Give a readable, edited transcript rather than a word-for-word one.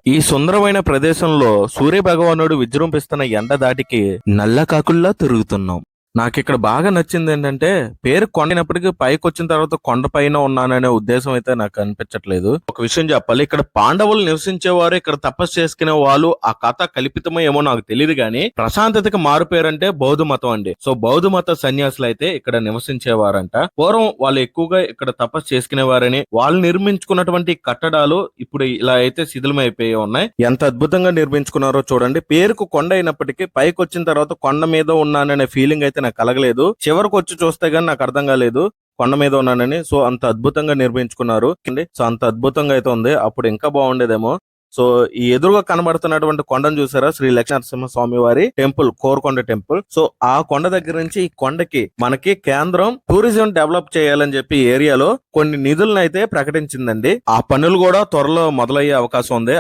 ఈ సుందరమైన ప్రదేశంలో సూర్యభగవానుడు విజృంభిస్తున్న ఎండ దాటికి నల్ల కాకుల్లా తిరుగుతున్నాం. నాకిక్కడ బాగా నచ్చింది ఏంటంటే, పేరు కొండైనప్పటికీ పైకొచ్చిన తర్వాత కొండ పైన ఉన్నాననే ఉద్దేశం అయితే నాకు అనిపించట్లేదు. ఒక విషయం చెప్పాలి, ఇక్కడ పాండవులు నివసించేవారు, ఇక్కడ తపస్సు చేసుకునే వాళ్ళు, ఆ కథ కల్పితమో ఏమో నాకు తెలియదు గానీ ప్రశాంతతకి మారు పేరంటే బౌద్ధ మతం అండి. సో బౌద్ధ మత సన్యాసులు అయితే ఇక్కడ నివసించేవారంట. పూర్వం వాళ్ళు ఎక్కువగా ఇక్కడ తపస్సు చేసుకునేవారని, వాళ్ళు నిర్మించుకున్నటువంటి కట్టడాలు ఇప్పుడు ఇలా అయితే శిథిలమైపోయి ఉన్నాయి. ఎంత అద్భుతంగా నిర్మించుకున్నారో చూడండి. పేరుకు కొండ అయినప్పటికీ పైకి వచ్చిన తర్వాత కొండ మీద ఉన్నాననే ఫీలింగ్ అయితే నాకు కలగలేదు. చివరికి వచ్చి చూస్తే గానీ నాకు అర్థం కాలేదు కొండ మీద ఉన్నానని. సో అంత అద్భుతంగా నిర్మించుకున్నారు. సో అంత అద్భుతంగా అయితే ఉంది. అప్పుడు ఇంకా బాగుండేదేమో. సో ఈ ఎదురుగా కనబడుతున్నటువంటి కొండను చూసారా, శ్రీ లక్ష్మీ నరసింహ స్వామి వారి టెంపుల్, కోరుకొండ టెంపుల్. సో ఆ కొండ దగ్గర నుంచి ఈ కొండకి మనకి కేంద్రం టూరిజం డెవలప్ చేయాలని చెప్పి ఏరియాలో కొన్ని నిధులను అయితే ప్రకటించిందండి. ఆ పనులు కూడా త్వరలో మొదలయ్యే అవకాశం ఉంది.